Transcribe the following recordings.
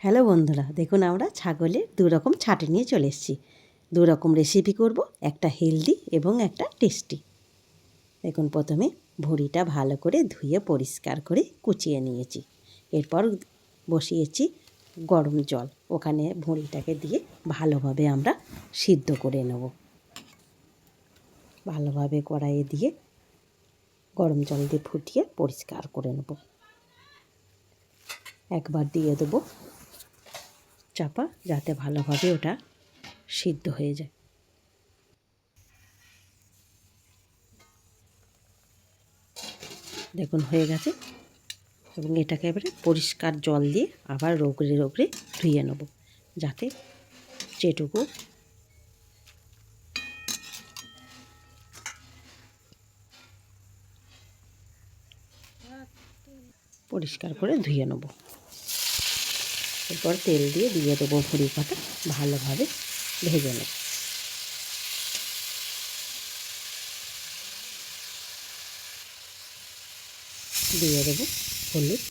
Hello বন্ধুরা, দেখুন আমরা ছাগলের দু রকম ছাটে নিয়ে চলে এসেছি। দু রকম রেসিপি করব, একটা হেলদি এবং একটা টেস্টি। দেখুন প্রথমে ভুঁড়িটা ভালো করে ধুয়ে পরিষ্কার করে কুচিয়ে নিয়েছি। এরপর বসিয়েছি গরম জল, ওখানে ভুঁড়িটাকে দিয়ে ভালোভাবে আমরা সিদ্ধ করে নেব। ভালোভাবে কড়াইয়ে দিয়ে গরম জল দিয়ে ফুটিয়ে পরিষ্কার করে নেব। একবার দিয়ে দেবো চাপা, যাতে ভালোভাবে ওটা সিদ্ধ হয়ে যায়। দেখুন হয়ে গেছে, এবং এটাকে এবারে পরিষ্কার জল দিয়ে আবার রগড়ে রগড়ে ধুয়ে নেব, যাতে যেটুকু পরিষ্কার করে ধুয়ে নেব। এরপর তেল দিয়ে দেবো ভুঁড়ি কটা, ভালোভাবে ভেজে নেব। দিয়ে দেবো হলুদ,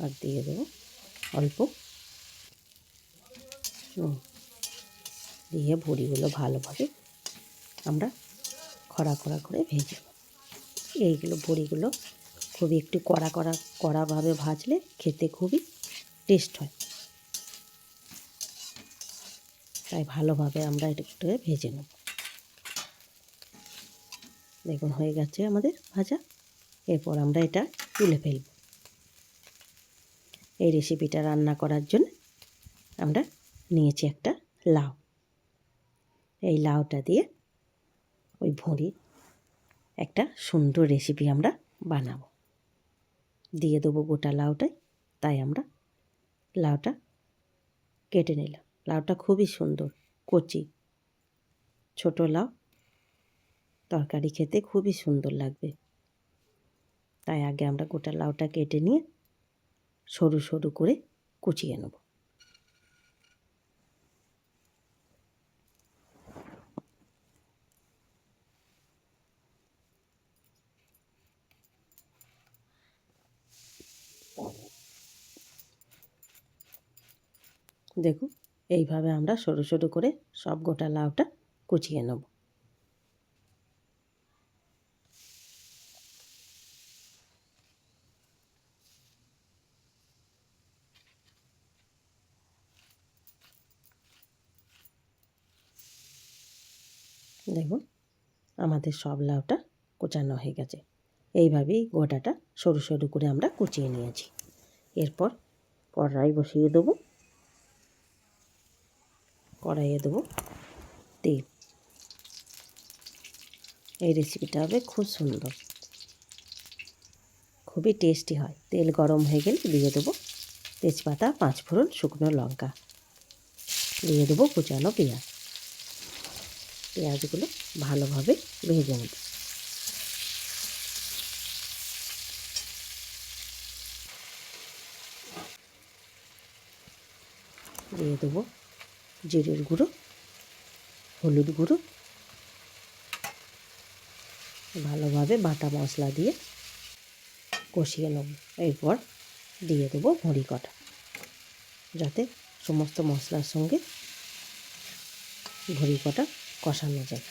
আর দিয়ে দেবো অল্প নুন। দিয়ে ভুঁড়িগুলো ভালোভাবে আমরা খড়া খড়া করে ভেজে নেব। এইগুলো ভুঁড়িগুলো খুবই একটু কড়াভাবে ভাজলে খেতে খুবই টেস্ট হয়, তাই ভালোভাবে আমরা একটু ভেজে নেব। দেখুন হয়ে গেছে আমাদের ভাজা। এরপর আমরা এটা তুলে ফেলব। এই রেসিপিটা রান্না করার জন্য আমরা নিয়েছি একটা লাউ। এই লাউটা দিয়ে ওই ভুঁড়ি একটা সুন্দর রেসিপি আমরা বানাবো। দিয়ে দেবো গোটা লাউটাই, তাই আমরা লাউটা কেটে নিলাম। লাউটা খুবই সুন্দর, কচি ছোট লাউ, তরকারি খেতে খুবই সুন্দর লাগবে। তাই আগে আমরা গোটা লাউটা কেটে নিয়ে সরু সরু করে কুচিয়ে নেব। দেখুন এইভাবে আমরা সরু সরু করে সব গোটা লাউটা কুচিয়ে নেব। দেখুন আমাদের সব লাউটা কোচানো হয়ে গেছে। এইভাবেই গোটাটা সরু সরু করে আমরা কুচিয়ে নিয়েছি। এরপর কড়াই বসিয়ে দেবো। কড়াইয়ে দেবো তেল। এই রেসিপিটা হবে খুব সুন্দর, খুবই টেস্টি হয়। তেল গরম হয়ে গেলে দিয়ে দেবো তেজপাতা, 5 ফোড়ন, শুকনো লঙ্কা। দিয়ে দেবো কুচানো পেঁয়াজ। পেঁয়াজগুলো ভালোভাবে ভেজে নেব। দিয়ে দেবো জিরের গুঁড়ো, হলুদ গুঁড়ো, ভালোভাবে বাটা মশলা দিয়ে কষিয়ে নেব। এরপর দিয়ে দেবো ভুঁড়ি কটা, যাতে সমস্ত মশলার সঙ্গে ভুঁড়ি কটা কষানো যায়।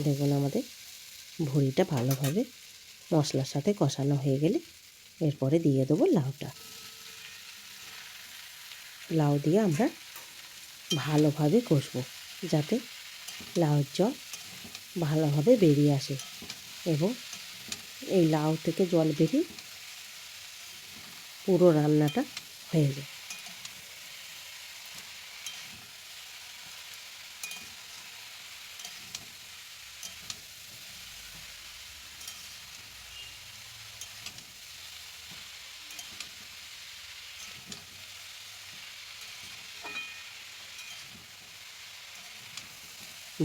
দেখুন আমাদের ভুঁড়িটা ভালোভাবে মশলার সাথে কষানো হয়ে গেলে এরপরে দিয়ে দেবো লাউটা। লাউ দিয়ে আমরা ভালোভাবে কষবো, যাতে লাউর জল ভালোভাবে বেরিয়ে আসে এবং এই লাউ থেকে জল বেরিয়ে পুরো রান্নাটা হয়ে যায়।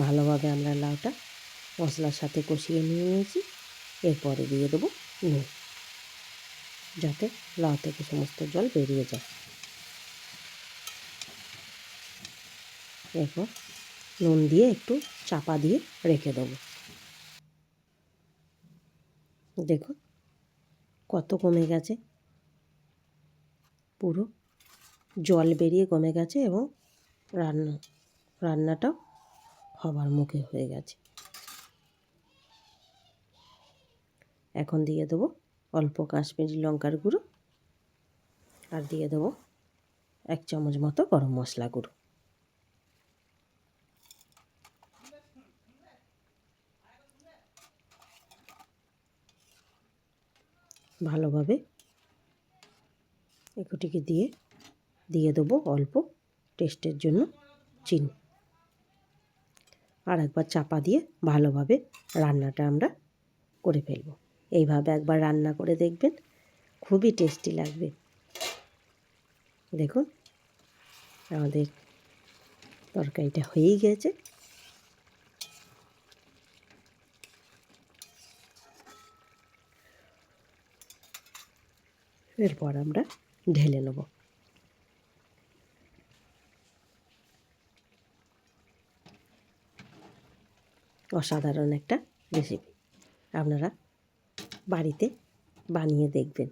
ভালোভাবে আমরা লাউটা মশলার সাথে কষিয়ে নিয়েছি। এরপরে দিয়ে দেবো নুন। যাতে লাউ থেকে সমস্ত জল বেরিয়ে যায়। এরপর নুন দিয়ে একটু চাপা দিয়ে রেখে দেবো। দেখুন কত কমে গেছে, পুরো জল বেরিয়ে কমে গেছে এবং রান্নাটাও হবার মুখে হয়ে গেছে। এখন দিয়ে দেবো অল্প কাশ্মীরি লঙ্কার গুঁড়ো আর দিয়ে দেবো 1 চামচ মতো গরম মশলা গুঁড়ো। ভালোভাবে এগুটিকে দিয়ে দেবো অল্প টেস্টের জন্য চিনি। আর একবার চাপা দিয়ে ভালোভাবে রান্নাটা আমরা করে ফেলব। এইভাবে একবার রান্না করে দেখবেন, খুবই টেস্টি লাগবে। দেখুন আমাদের তরকারিটা হয়েই গেছে। এরপর আমরা ঢেলে নেব। অসাধারণ একটা রেসিপি, আপনারা বাড়িতে বানিয়ে দেখবেন,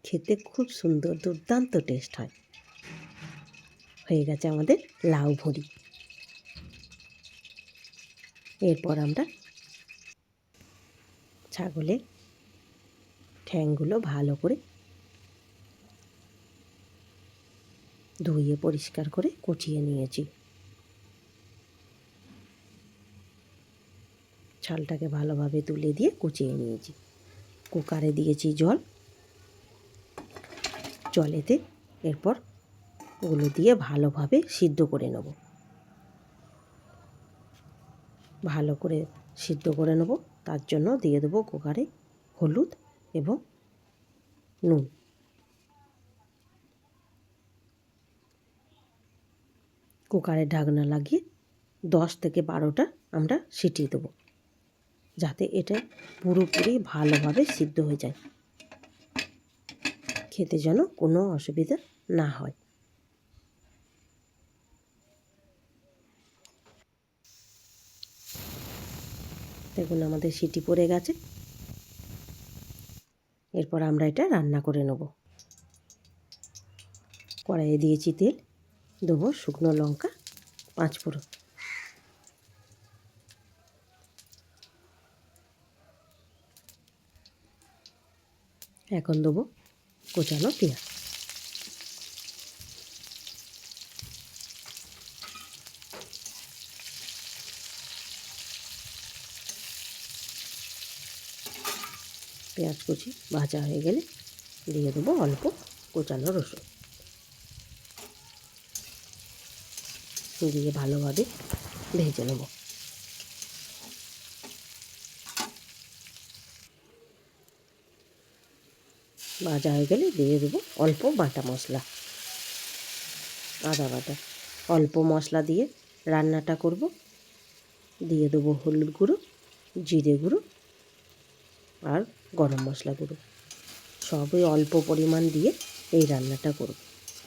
খেতে খুব সুন্দর দুর্দান্ত টেস্ট হয়। হয়ে গেছে আমাদের লাউ ভুঁড়ি। এরপর আমরা ছাগলের ঠ্যাংগুলো ভালো করে ধুয়ে পরিষ্কার করে কুচিয়ে নিয়েছি। ছালটাকে ভালোভাবে তুলে দিয়ে কুচিয়ে নিয়েছি। কুকারে দিয়েছি জল, জলেতে এরপর ওগুলো দিয়ে ভালোভাবে সিদ্ধ করে নেব। ভালো করে সিদ্ধ করে নেব, তার জন্য দিয়ে দেবো কুকারে হলুদ এবং নুন। কুকারে ঢাকনা লাগিয়ে 10 থেকে 12টা আমরা সিটি দেবো, যাতে এটা পুরোপুরি ভালোভাবে সিদ্ধ হয়ে যায়, খেতে যেন কোনো অসুবিধা না হয়। দেখুন আমাদের সিটি পড়ে গেছে। এরপর আমরা এটা রান্না করে নেব। কড়াইয়ে দিয়েছি তেল, দেবো শুকনো লঙ্কা 5 ফোড়ন, এখন দেবো কোচানো পেঁয়াজ, পেঁয়াজ কুচি ভাজা হয়ে গেলে দিয়ে দেবো অল্প কোচানো রসুন, দিয়ে ভালোভাবে ভেজে নেব। ভাজা হয়ে গেলে দিয়ে দেবো অল্প বাটা মশলা, আদা বাটা। অল্প মশলা দিয়ে রান্নাটা করব। দিয়ে দেবো হলুদ গুঁড়ো, জিরে গুঁড়ো আর গরম মশলা গুঁড়ো, সবই অল্প পরিমাণ দিয়ে এই রান্নাটা করব।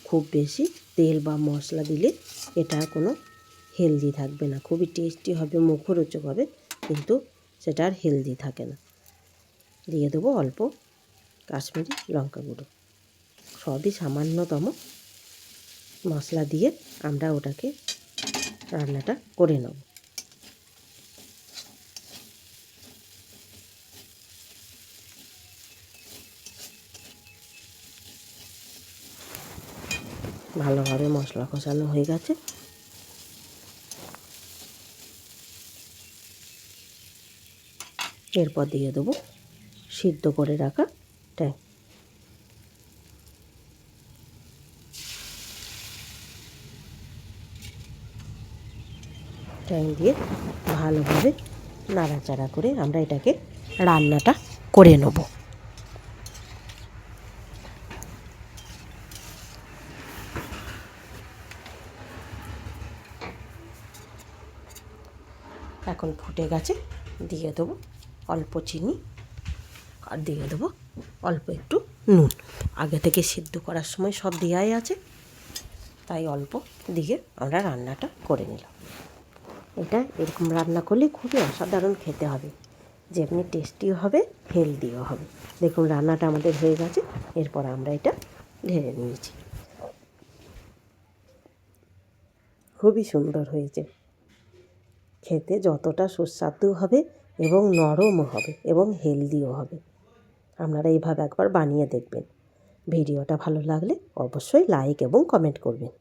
খুব বেশি তেল বা মশলা দিলে এটা কোনো হেলদি থাকবে না। খুবই টেস্টি হবে, মুখরোচক হবে, কিন্তু সেটা আর হেলদি থাকে না। দিয়ে দেবো অল্প কাশ্মীরি লঙ্কা গুঁড়ো। সবই সামান্যতম মশলা দিয়ে আমরা ওটাকে রান্নাটা করে নেব। ভালোভাবে মশলা কষানো হয়ে গেছে। এরপর দিয়ে দেবো সিদ্ধ করে রাখা ট্যাং। ট্যাং দিয়ে ভালোভাবে নাড়াচাড়া করে আমরা এটাকে রান্নাটা করে নেব। এখন ফুটে গেছে, দিয়ে দেবো অল্প চিনি আর দিয়ে দেবো অল্প একটু নুন। আগে থেকে সিদ্ধ করার সময় সব দেওয়াই আছে, তাই অল্প দিয়ে আমরা রান্নাটা করে নিলাম। এটা এরকম রান্না করলে খুবই অসাধারণ খেতে হবে, যেমনি টেস্টিও হবে, হেলদিও হবে। দেখুন রান্নাটা আমাদের হয়ে গেছে, এরপর আমরা এটা ঢেলে নিয়েছি। খুবই সুন্দর হয়েছে, খেতে যতটা সুস্বাদু হবে এবং নরমও হবে এবং হেলদিও হবে। আপনারা এইভাবে একবার বানিয়ে দেখবেন। ভিডিওটা ভালো লাগলে অবশ্যই লাইক এবং কমেন্ট করবেন।